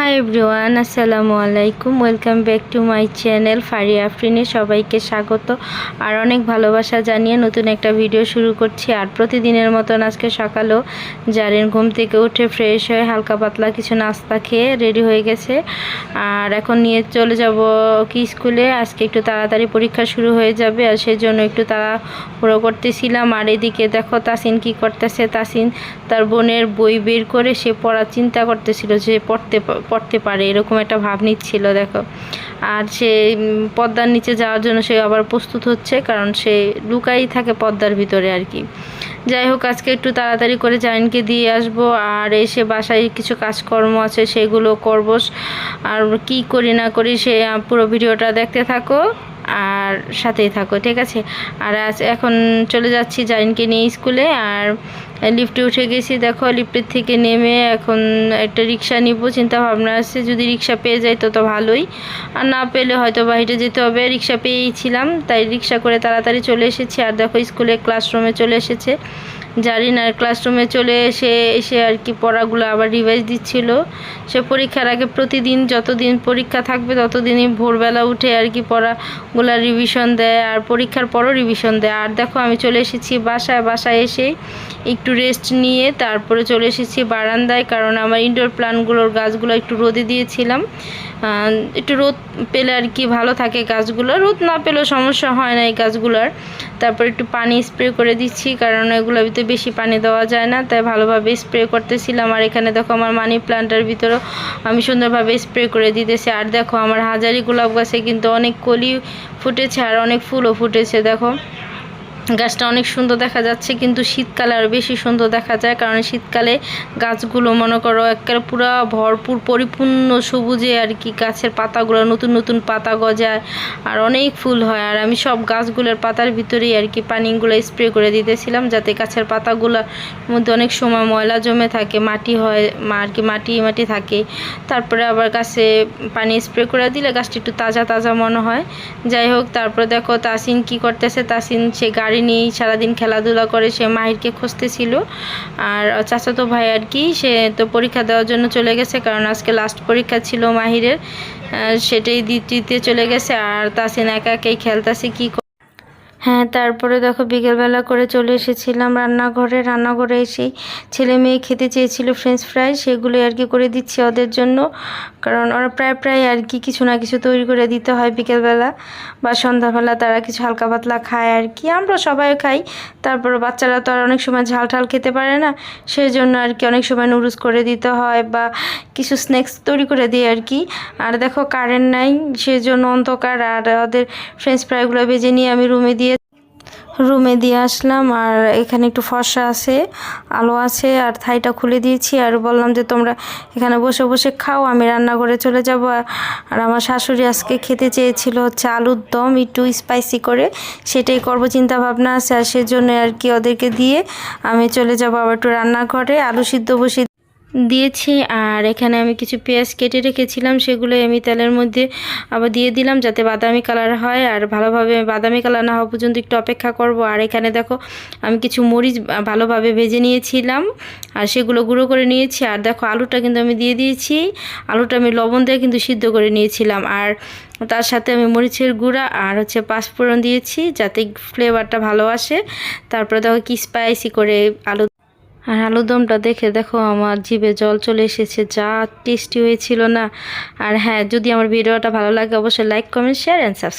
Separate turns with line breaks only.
High everyone, আসসালামু আলাইকুম। Welcome back to my channel Fariya আফরিনে। সবাইকে স্বাগত আর অনেক ভালোবাসা জানিয়ে নতুন একটা ভিডিও শুরু করছি। আর প্রতিদিনের মতন আজকে সকালেও জারিন ঘুম থেকে উঠে ফ্রেশ হয়ে হালকা পাতলা কিছু নাস্তা খেয়ে রেডি হয়ে গেছে। আর এখন নিয়ে চলে যাব কি স্কুলে। আজকে একটু তাড়াতাড়ি পরীক্ষা শুরু হয়ে যাবে, আর সেই জন্য একটু তাড়াহুড়ো করতেছিলাম। আর এদিকে দেখো তাসিন কি করতেছে। তাসিন তার বোনের বই বের করে সে পড়ার চিন্তা করতেছিল, যে পড়তে পারে এরকম একটা ভাব নিচ্ছিল দেখো। আর সে পর্দার নিচে যাওয়ার জন্য সে আবার প্রস্তুত হচ্ছে, কারণ সে লুকাই থাকে পর্দার ভিতরে আর কি। যাই হোক, আজকে একটু তাড়াতাড়ি করে জারিনকে দিয়ে আসবো, আর এসে বাসায় কিছু কাজকর্ম আছে সেগুলো করব। আর কি করি না করি সে পুরো ভিডিওটা দেখতে থাকো আর সাথেই থাকো, ঠিক আছে। আর এখন চলে যাচ্ছি জারিনকে নিয়ে স্কুলে। আর লিফটে উঠে গেছি, দেখো লিফটের থেকে নেমে এখন একটা রিক্সা নিব চিন্তা ভাবনা আছে। যদি রিক্সা পেয়ে যাই তো ভালোই, আর না পেলে হয়তো বাইরে যেতে হবে। রিক্সা পেয়েছিলাম তাই রিক্সা করে তাড়াতাড়ি চলে এসেছি। আর দেখো স্কুলে ক্লাসরুমে চলে এসেছে জারিন। আর ক্লাসরুমে চলে এসে আর কি পড়াগুলো আবার রিভাইজ দিচ্ছিল। সে পরীক্ষার আগে প্রতিদিন যতদিন পরীক্ষা থাকবে ততদিনই ভোরবেলা উঠে আর কি পড়াগুলো রিভিশন দেয়, আর পরীক্ষার পরও রিভিশন দেয়। আর দেখো আমি চলে এসেছি বাসায় এসে একটু রেস্ট নিয়ে তারপরে চলে এসেছি বারান্দায়, কারণ আমার ইনডোর প্লান্টগুলোর গাছগুলো একটু রোদে দিয়েছিলাম। একটু রোদ পেলে আর কি ভালো থাকে গাছগুলো, রোদ না পেলেও সমস্যা হয় না এই গাছগুলোর। তারপর একটু পানি স্প্রে করে দিচ্ছি, কারণ এগুলোর ভিতরে বেশি পানি দেওয়া যায় না, তাই ভালোভাবে স্প্রে করতেছিলাম। আর এখানে দেখো আমার মানি প্লান্টের ভিতরেও আমি সুন্দরভাবে স্প্রে করে দিতেছি। আর দেখো আমার হাজারি গোলাপ গাছে কিন্তু অনেক কলি ফুটেছে আর অনেক ফুলও ফুটেছে। দেখো গাছটা অনেক সুন্দর দেখা যাচ্ছে, কিন্তু শীতকালে আরও বেশি সুন্দর দেখা যায়, কারণ শীতকালে গাছগুলো মনে করো একেবারে পুরো ভরপুর পরিপূর্ণ সবুজে আর কি। গাছের পাতাগুলো নতুন নতুন পাতা গজায় আর অনেক ফুল হয়। আর আমি সব গাছগুলোর পাতার ভিতরেই আর কি পানিগুলো স্প্রে করে দিতেছিলাম, যাতে গাছের পাতাগুলোর মধ্যে অনেক সময় ময়লা জমে থাকে, মাটি হয় আর কি, মাটি থাকে। তারপরে আবার গাছে পানি স্প্রে করে দিলে গাছটি একটু তাজা তাজা মনে হয়। যাই হোক, তারপরে দেখো তাসিন কি করতেছে। তাসিন সে গাড়ি নিয়েই সারাদিন খেলাধুলা করে, সে মাহিরকে খুঁজতেছিল। আর চাচাতো ভাই আর কি সে তো পরীক্ষা দেওয়ার জন্য চলে গেছে, কারণ আজকে লাস্ট পরীক্ষা ছিল মাহিরের, সেটাই দিতে চলে গেছে। আর তাসিন একা একাই খেলতেছে কি। হ্যাঁ, তারপরে দেখো বিকেলবেলা করে চলে এসেছিলাম রান্নাঘরে এসেই ছেলে মেয়ে খেতে চেয়েছিল ফ্রেঞ্চ ফ্রাই, সেগুলো আর কি করে দিচ্ছি ওদের জন্য, কারণ ওরা প্রায় আর কি কিছু না কিছু তৈরি করে দিতে হয় বিকেলবেলা বা সন্ধ্যাবেলা। তারা কিছু হালকা পাতলা খায় আর কি, আমরা সবাই খাই। তারপর বাচ্চারা তো আর অনেক সময় ঝাল খেতে পারে না, সেই জন্য আর কি অনেক সময় নুডলস করে দিতে হয় বা কিছু স্ন্যাক্স তৈরি করে দিই আর কি। আর দেখো কারেন্ট নাই, সেই জন্য অন্ধকার। আর ওদের ফ্রেঞ্চ ফ্রাইগুলো ভেজে নিয়ে আমি রুমে দিয়ে আসলাম। আর এখানে একটু ফর্সা আছে, আলো আছে, আর থাইটা খুলে দিয়েছি। আর বললাম যে তোমরা এখানে বসে বসে খাও, আমি রান্নাঘরে চলে যাব। আর আমার শাশুড়ি আজকে খেতে চেয়েছিল হচ্ছে আলুর দম একটু স্পাইসি করে, সেটাই করব চিন্তা ভাবনা আছে। আর সেজন্য আর কি ওদেরকে দিয়ে আমি চলে যাব আবার একটু রান্নাঘরে। আলু সিদ্ধ বসিয়ে দিয়েছি। আর এখানে আমি কিছু পেঁয়াজ কেটে রেখেছিলাম, সেগুলো আমি তেলের মধ্যে আবার দিয়ে দিলাম যাতে বাদামি কালার হয়। আর ভালোভাবে বাদামি কালার না হওয়া পর্যন্ত একটু অপেক্ষা করব। আর এখানে দেখো আমি কিছু মরিচ ভালোভাবে ভেজে নিয়েছিলাম, আর সেগুলো গুঁড়ো করে নিয়েছি। আর দেখো আলুটা কিন্তু আমি দিয়ে দিয়েছি, আলুটা আমি লবণ দিয়ে কিন্তু সিদ্ধ করে নিয়েছিলাম। আর তার সাথে আমি মরিচের গুঁড়া আর হচ্ছে পাঁচফোড়ন দিয়েছি যাতে ফ্লেভারটা ভালো আসে। তারপরে দেখো কি স্পাইসি করে আর আলুরদমটা দেখে দেখো আমার জিভে জল চলে এসেছে, যা টেস্টি হয়েছিল না। আর হ্যাঁ, যদি আমার ভিডিওটা ভালো লাগে অবশ্যই like, comment, share and subscribe.